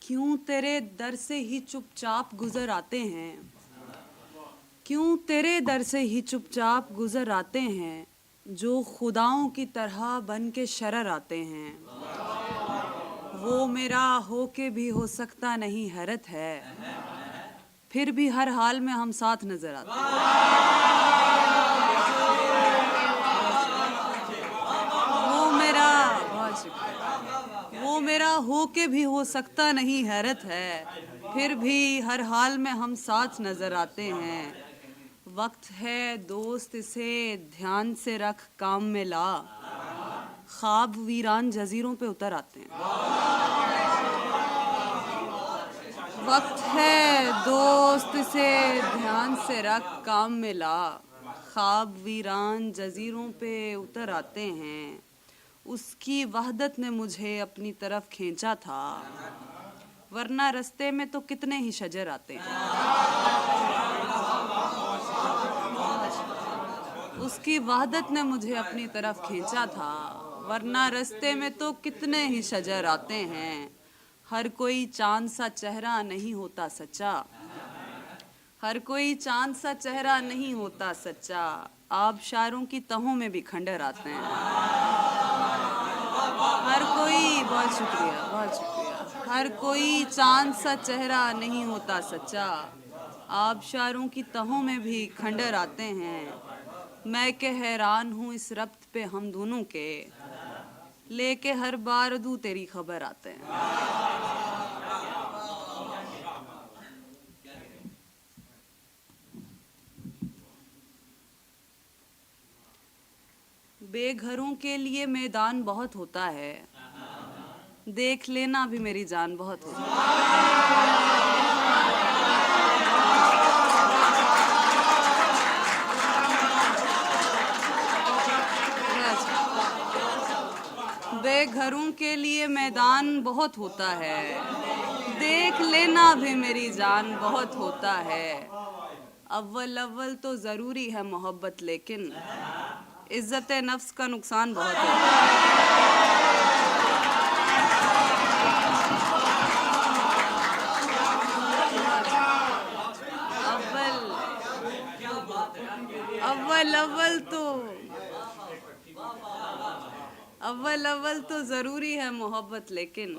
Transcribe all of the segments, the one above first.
क्यों तेरे दर से ही चुपचाप गुजर आते हैं, क्यों तेरे दर से ही चुपचाप गुजर आते हैं, जो खुदाओं की तरह बन के शरर आते हैं। वो मेरा होके भी हो सकता नहीं हैरत है, फिर भी हर हाल में हम साथ नजर आते हैं। वो मेरा होके भी हो सकता नहीं हैरत है, फिर भी हर हाल में हम साथ नजर आते हैं। वक्त है दोस्त इसे ध्यान से रख काम में ला, ख्वाब वीरान जजीरों पे उतर आते हैं। वक्त है दोस्त इसे ध्यान से रख काम में ला, ख्वाब वीरान जजीरों पे उतर आते हैं। उसकी वहदत ने मुझे अपनी तरफ खींचा था, वरना रास्ते में तो कितने ही शजर आते हैं। उसकी वहदत ने मुझे अपनी तरफ खींचा था, वरना रास्ते में तो कितने ही शजर आते हैं। हर कोई चांद सा चेहरा नहीं होता सच्चा, हर कोई चांद सा चेहरा नहीं होता सच्चा, आबशारों की तहों में भी खंडर आते हैं। हर कोई, बहुत शुक्रिया, बहुत शुक्रिया। हर कोई चांद सा चेहरा नहीं होता सच्चा, आबशारों की तहों में भी खंडर आते हैं। मैं के हैरान हूँ इस रब्त पे हम दोनों के, लेके हर बार दू तेरी खबर आते हैं। बेघरों के लिए मैदान बहुत होता है, देख लेना भी मेरी जान बहुत होती है। बेघरों के लिए मैदान बहुत होता है, देख लेना भी मेरी जान बहुत होता है। अव्वल अव्वल तो ज़रूरी है मोहब्बत, लेकिन इज्जत नफ्स का नुकसान बहुत है। अव्वल अव्वल तो ज़रूरी है मोहब्बत, लेकिन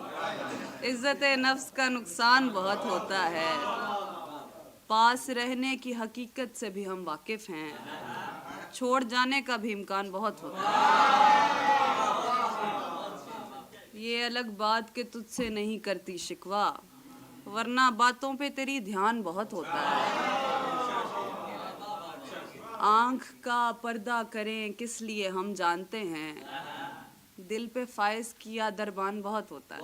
इज्जत नफ्स का नुकसान बहुत होता है। पास रहने की हकीकत से भी हम वाकिफ़ हैं, छोड़ जाने का भी इम्कान बहुत होता है। ये अलग बात कि तुझसे नहीं करती शिकवा, वरना बातों पे तेरी ध्यान बहुत होता है। आँख का पर्दा करें किस लिए हम जानते हैं, दिल पे फायज किया दरबान बहुत होता है।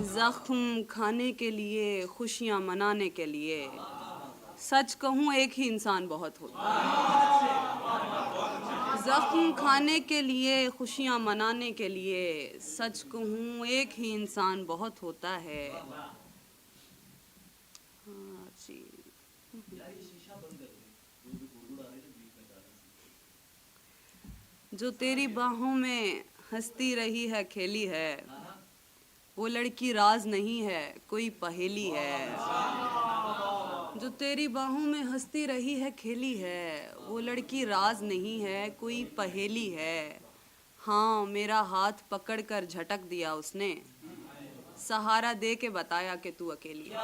ज़ख्म खाने के लिए, खुशियाँ मनाने के लिए, सच कहूँ एक ही इंसान बहुत होता है। ज़ख्म खाने के लिए, खुशियाँ मनाने के लिए, सच कहूँ एक ही इंसान बहुत होता है। हाँ जी। जो तेरी बाहों में हंसती रही है, खेली है, वो लड़की राज नहीं है, कोई पहेली है। जो तेरी बाहों में हंसती रही है, खेली है, वो लड़की राज नहीं है, कोई पहेली है। हाँ, मेरा हाथ पकड़ कर झटक दिया उसने, सहारा दे के बताया कि तू अकेली है।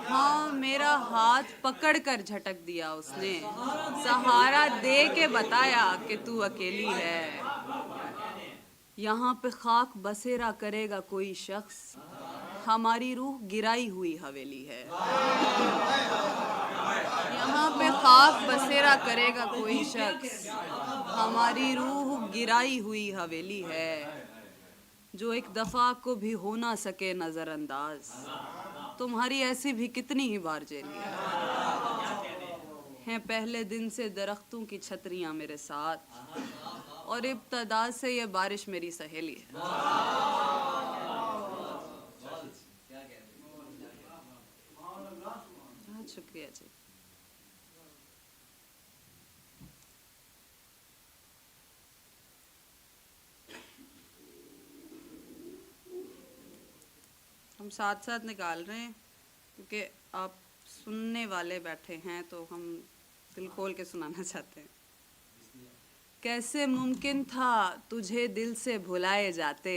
हाँ, मेरा हाथ पकड़ कर झटक दिया उसने, सहारा दे के बताया कि तू अकेली है। यहाँ पे खाक बसेरा करेगा कोई शख्स, हमारी रूह गिराई हुई हवेली है। यहाँ पे खाक बसेरा करेगा कोई शख्स, हमारी रूह गिराई हुई हवेली है। जो एक दफ़ा को भी हो ना सके नज़रअंदाज, तुम्हारी ऐसी भी कितनी ही बार झेली है। पहले दिन से दरख्तों की छतरियाँ मेरे साथ, और इब्तदा से ये बारिश मेरी सहेली है। बहुत शुक्रिया जी। हम साथ साथ निकाल रहे हैं क्योंकि आप सुनने वाले बैठे हैं, तो हम दिल खोल के सुनाना चाहते हैं। कैसे मुमकिन था तुझे दिल से भुलाए जाते,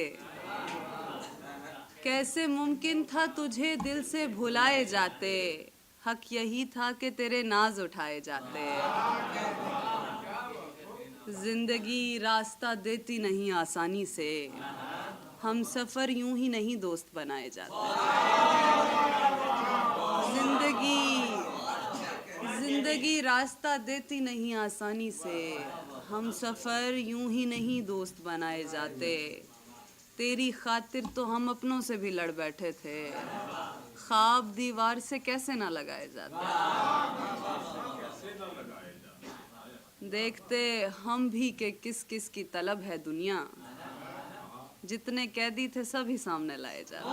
कैसे मुमकिन था तुझे दिल से भुलाए जाते, हक यही था कि तेरे नाज उठाए जाते। जिंदगी रास्ता देती नहीं आसानी से, हम सफ़र यूं ही नहीं दोस्त बनाए जाते। जिंदगी रास्ता देती नहीं आसानी से, हम सफ़र यूं ही नहीं दोस्त बनाए जाते। तेरी खातिर तो हम अपनों से भी लड़ बैठे थे, ख्वाब दीवार से कैसे ना लगाए जाते। देखते हम भी कि किस किस की तलब है दुनिया, जितने कैदी थे सभी सामने लाए जाते।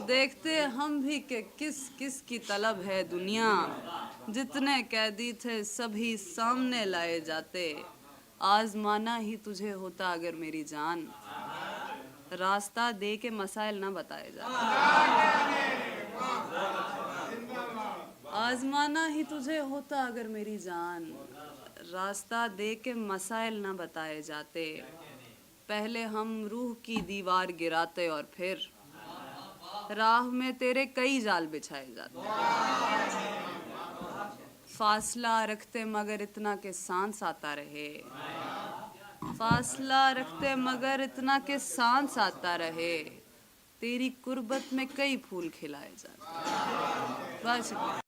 देखते हम भी कि किस किस की तलब है दुनिया, जितने कैदी थे सभी सामने लाए जाते। आजमाना ही तुझे होता अगर मेरी जान, रास्ता दे के मसाइल ना बताए जाते। आजमाना ही तुझे होता अगर मेरी जान, रास्ता दे के मसाइल ना बताए जाते। पहले हम रूह की दीवार गिराते और फिर राह में तेरे कई जाल बिछाए जाते। फासला रखते मगर इतना के सांस आता रहे, फासला रखते मगर इतना के सांस आता रहे। तेरी कुर्बत में कई फूल खिलाए जाते। बस।